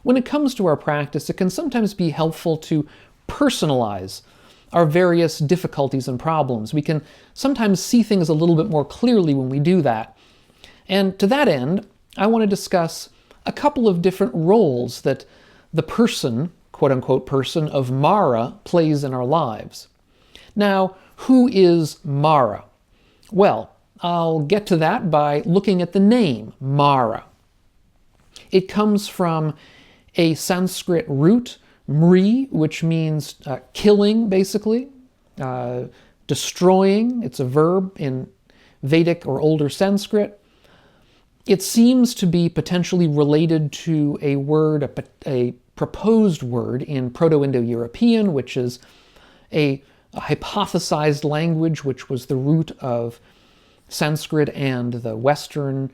when it comes to our practice, it can sometimes be helpful to personalize our various difficulties and problems. We can sometimes see things a little bit more clearly when we do that. And to that end, I want to discuss a couple of different roles that the person, quote-unquote person, of Māra plays in our lives. Now, who is Māra? Well, I'll get to that by looking at the name, Māra. It comes from a Sanskrit root, mri, which means killing, basically, destroying. It's a verb in Vedic or older Sanskrit. It seems to be potentially related to a word, a proposed word in Proto-Indo-European, which is a hypothesized language, which was the root of Sanskrit and the Western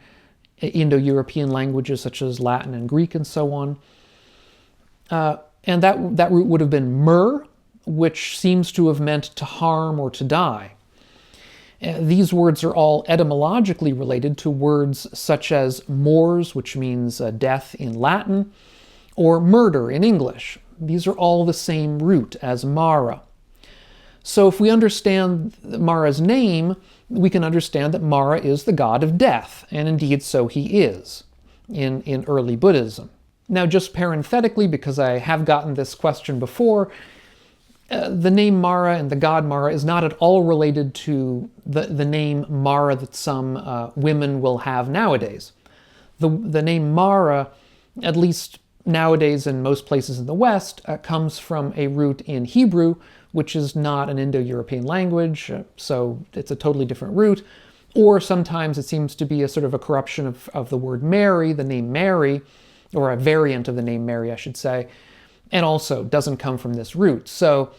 Indo-European languages such as Latin and Greek and so on. And that root would have been mur, which seems to have meant to harm or to die. These words are all etymologically related to words such as mors, which means death in Latin, or murder in English. These are all the same root as Māra. So if we understand Māra's name, we can understand that Māra is the god of death, and indeed so he is in early Buddhism. Now, just parenthetically, because I have gotten this question before, the name Māra and the god Māra is not at all related to the name Māra that some women will have nowadays. The name Māra, at least nowadays in most places in the West, comes from a root in Hebrew, which is not an Indo-European language, so it's a totally different root. Or sometimes it seems to be a sort of a corruption of the word Mary, the name Mary, or a variant of the name Mary, I should say, and also doesn't come from this root. So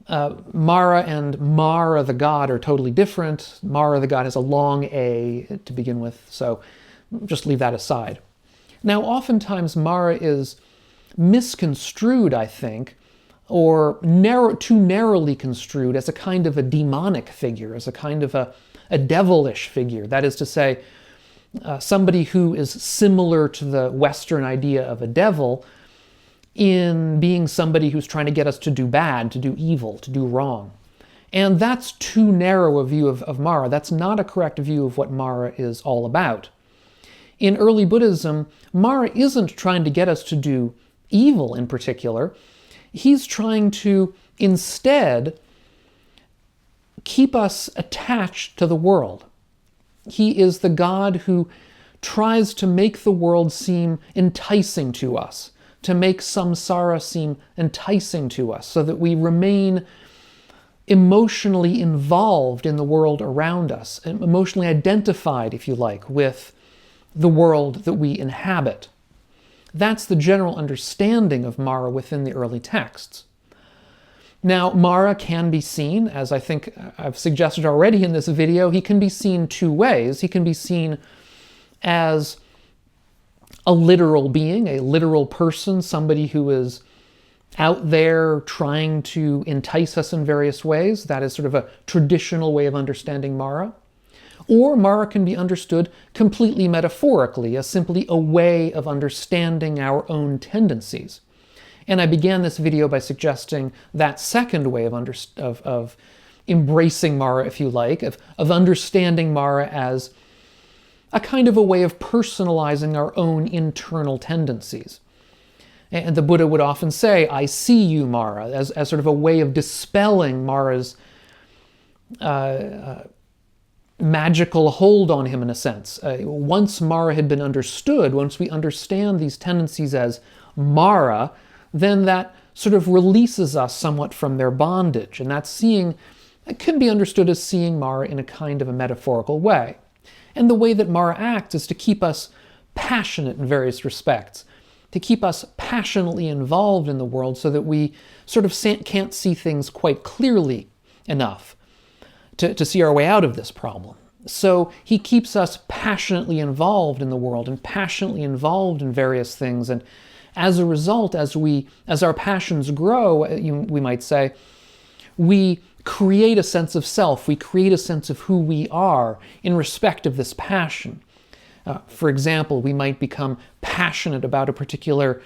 Māra and Māra the god are totally different. Māra the god has a long A to begin with, so just leave that aside. Now, oftentimes Māra is misconstrued, I think, or too narrowly construed as a kind of a demonic figure, as a kind of a devilish figure. That is to say, somebody who is similar to the Western idea of a devil in being somebody who's trying to get us to do bad, to do evil, to do wrong. And that's too narrow a view of Māra. That's not a correct view of what Māra is all about. In early Buddhism, Māra isn't trying to get us to do evil in particular. He's trying to instead keep us attached to the world. He is the God who tries to make the world seem enticing to us, to make samsara seem enticing to us, so that we remain emotionally involved in the world around us, emotionally identified, if you like, with the world that we inhabit. That's the general understanding of Māra within the early texts. Now, Māra can be seen, as I think I've suggested already in this video, he can be seen two ways. He can be seen as a literal being, a literal person, somebody who is out there trying to entice us in various ways. That is sort of a traditional way of understanding Māra. Or Māra can be understood completely metaphorically, as simply a way of understanding our own tendencies. And I began this video by suggesting that second way of embracing Māra, if you like, of understanding Māra as a kind of a way of personalizing our own internal tendencies. And the Buddha would often say, "I see you, Māra," as sort of a way of dispelling Māra's magical hold on him, in a sense. Once Māra had been understood, once we understand these tendencies as Māra, then that sort of releases us somewhat from their bondage. And that seeing, it can be understood as seeing Māra in a kind of a metaphorical way. And the way that Māra acts is to keep us passionate in various respects, to keep us passionately involved in the world so that we sort of can't see things quite clearly enough to see our way out of this problem. So he keeps us passionately involved in the world and passionately involved in various things. And as a result, as our passions grow, we might say, we create a sense of self, we create a sense of who we are in respect of this passion. For example, we might become passionate about a particular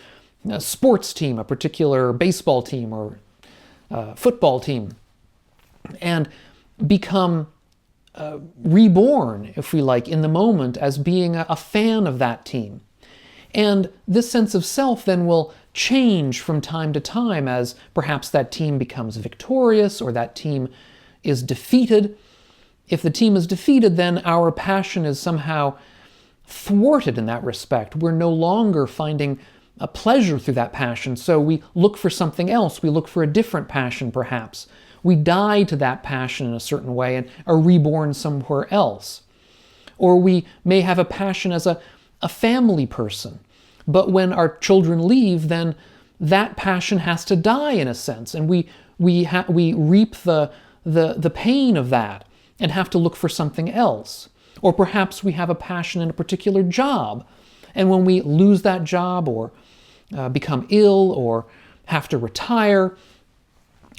sports team, a particular baseball team or football team, and become reborn, if we like, in the moment as being a fan of that team. And this sense of self then will change from time to time as perhaps that team becomes victorious or that team is defeated. If the team is defeated, then our passion is somehow thwarted in that respect. We're no longer finding a pleasure through that passion, so we look for something else. We look for a different passion, perhaps. We die to that passion in a certain way and are reborn somewhere else. Or we may have a passion as a family person, but when our children leave, then that passion has to die in a sense, and we reap the pain of that and have to look for something else. Or perhaps we have a passion in a particular job, and when we lose that job or become ill or have to retire,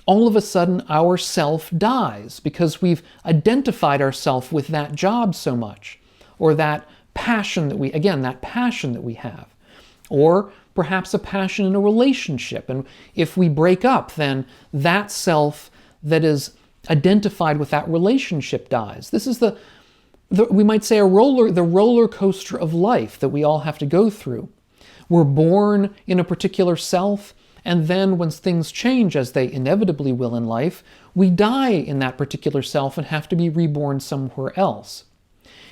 all of a sudden our self dies because we've identified ourselves with that job so much, or that passion that we have. Or perhaps a passion in a relationship, and if we break up, then that self that is identified with that relationship dies. This is we might say the roller coaster of life that we all have to go through. We're born in a particular self, and then when things change, as they inevitably will in life, we die in that particular self and have to be reborn somewhere else.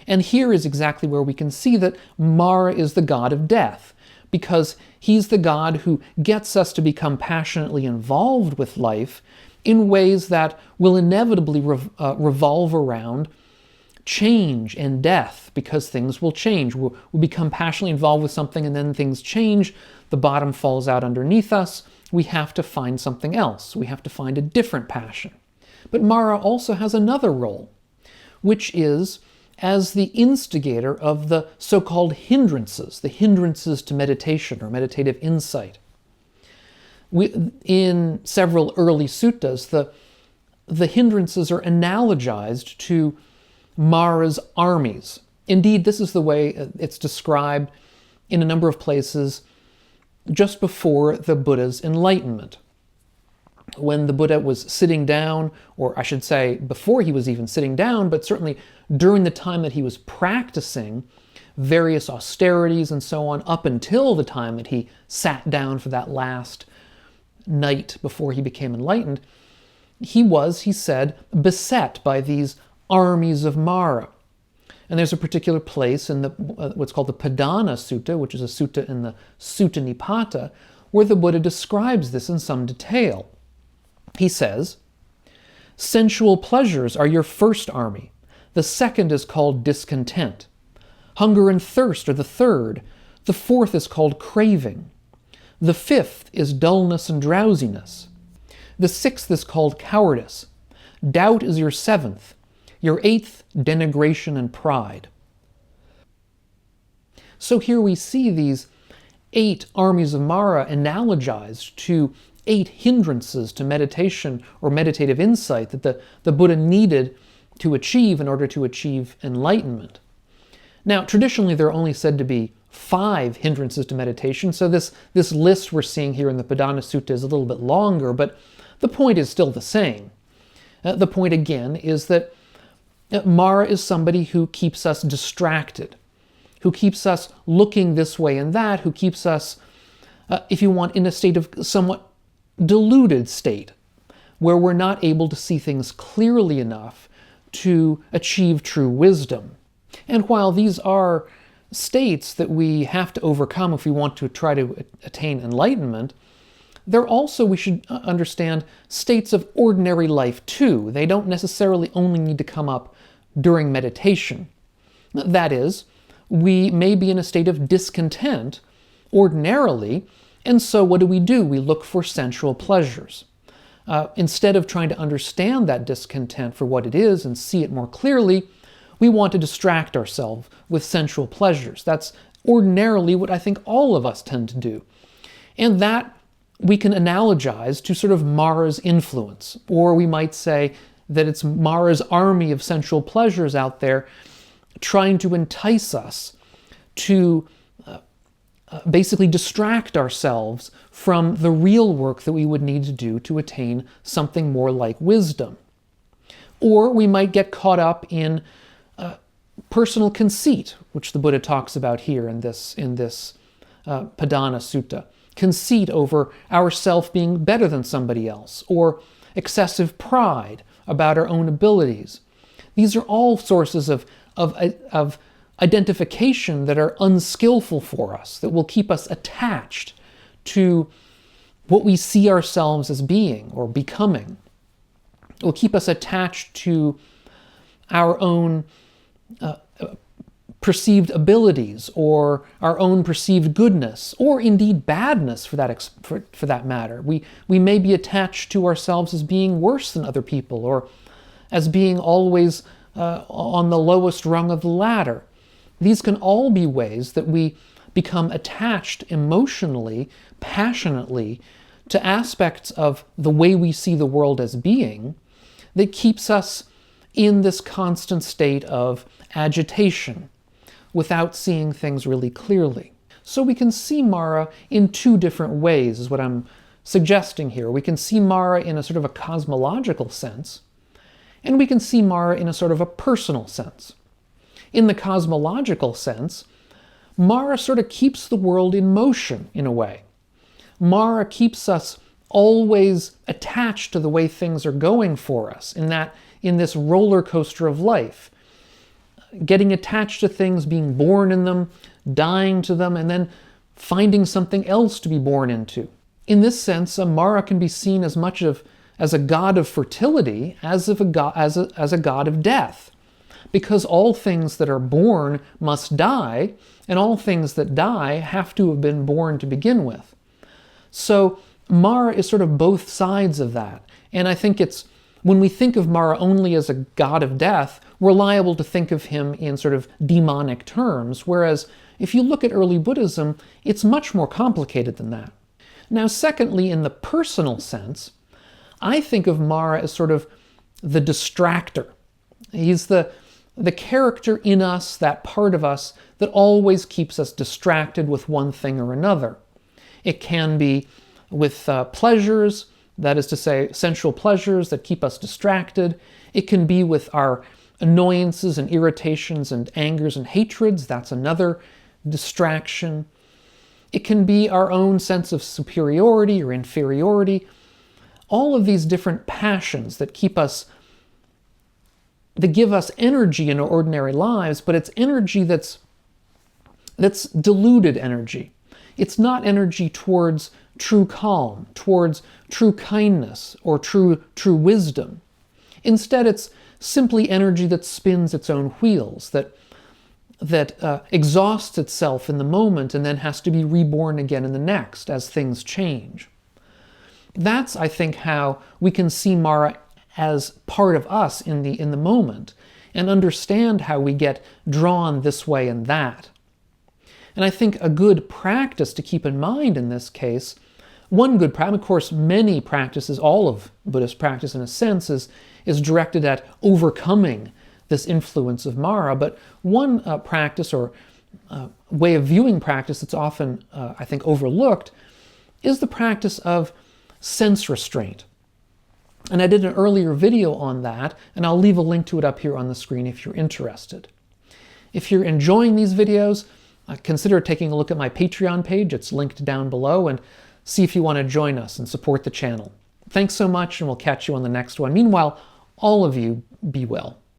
And here is exactly where we can see that Māra is the god of death, because he's the god who gets us to become passionately involved with life in ways that will inevitably revolve around change and death, because things will change. We'll become passionately involved with something, and then things change. The bottom falls out underneath us. We have to find something else. We have to find a different passion. But Māra also has another role, which is as the instigator of the so-called hindrances, the hindrances to meditation or meditative insight. In several early suttas, the hindrances are analogized to Māra's armies. Indeed, this is the way it's described in a number of places just before the Buddha's enlightenment. When the Buddha was sitting down, or I should say before he was even sitting down, but certainly during the time that he was practicing various austerities and so on, up until the time that he sat down for that last night before he became enlightened, he was, he said, beset by these armies of Māra. And there's a particular place in what's called the Padana Sutta, which is a sutta in the Sutta Nipata, where the Buddha describes this in some detail. He says, "Sensual pleasures are your first army. The second is called discontent. Hunger and thirst are the third. The fourth is called craving. The fifth is dullness and drowsiness. The sixth is called cowardice. Doubt is your seventh. Your eighth, denigration and pride." So here we see these 8 armies of Māra analogized to 8 hindrances to meditation or meditative insight that the Buddha needed to achieve in order to achieve enlightenment. Now, traditionally, there are only said to be 5 hindrances to meditation, so this list we're seeing here in the Padana Sutta is a little bit longer, but the point is still the same. The point, again, is that Māra is somebody who keeps us distracted, who keeps us looking this way and that, who keeps us, if you want, in a state of somewhat deluded state, where we're not able to see things clearly enough to achieve true wisdom. And while these are states that we have to overcome if we want to try to attain enlightenment, they're also, we should understand, states of ordinary life too. They don't necessarily only need to come up during meditation. That is, we may be in a state of discontent ordinarily, and so what do? We look for sensual pleasures. Instead of trying to understand that discontent for what it is and see it more clearly, we want to distract ourselves with sensual pleasures. That's ordinarily what I think all of us tend to do. And that we can analogize to sort of Māra's influence, or we might say that it's Māra's army of sensual pleasures out there trying to entice us to basically distract ourselves from the real work that we would need to do to attain something more like wisdom. Or we might get caught up in personal conceit, which the Buddha talks about here in this Padana Sutta. Conceit over ourself being better than somebody else, or excessive pride about our own abilities. These are all sources of identification that are unskillful for us, that will keep us attached to what we see ourselves as being or becoming. It will keep us attached to our own perceived abilities, or our own perceived goodness, or indeed badness for that matter. We may be attached to ourselves as being worse than other people, or as being always on the lowest rung of the ladder. These can all be ways that we become attached emotionally, passionately, to aspects of the way we see the world as being that keeps us in this constant state of agitation without seeing things really clearly. So we can see Māra in two different ways, is what I'm suggesting here. We can see Māra in a sort of a cosmological sense, and we can see Māra in a sort of a personal sense. In the cosmological sense, Māra sort of keeps the world in motion in a way. Māra keeps us always attached to the way things are going for us, in this roller coaster of life, getting attached to things, being born in them, dying to them, and then finding something else to be born into. In this sense, Māra can be seen as much as a god of fertility as a god of death, because all things that are born must die, and all things that die have to have been born to begin with. So Māra is sort of both sides of that, and I think when we think of Māra only as a god of death, we're liable to think of him in sort of demonic terms, whereas if you look at early Buddhism, it's much more complicated than that. Now, secondly, in the personal sense, I think of Māra as sort of the distractor. He's the character in us, that part of us that always keeps us distracted with one thing or another. It can be with pleasures, that is to say, sensual pleasures that keep us distracted. It can be with our annoyances and irritations and angers and hatreds. That's another distraction. It can be our own sense of superiority or inferiority. All of these different passions that give us energy in our ordinary lives, but it's energy that's diluted energy. It's not energy towards true calm, towards true kindness, or true wisdom. Instead, it's simply energy that spins its own wheels, that exhausts itself in the moment and then has to be reborn again in the next as things change. That's, I think, how we can see Māra as part of us in the moment, and understand how we get drawn this way and that. And I think a good practice to keep in mind in this case, one good practice, of course many practices, all of Buddhist practice in a sense is directed at overcoming this influence of Māra, but one practice or way of viewing practice that's often, I think, overlooked is the practice of sense restraint. And I did an earlier video on that, and I'll leave a link to it up here on the screen if you're interested. If you're enjoying these videos, consider taking a look at my Patreon page. It's linked down below, and see if you want to join us and support the channel. Thanks so much, and we'll catch you on the next one. Meanwhile, all of you, be well.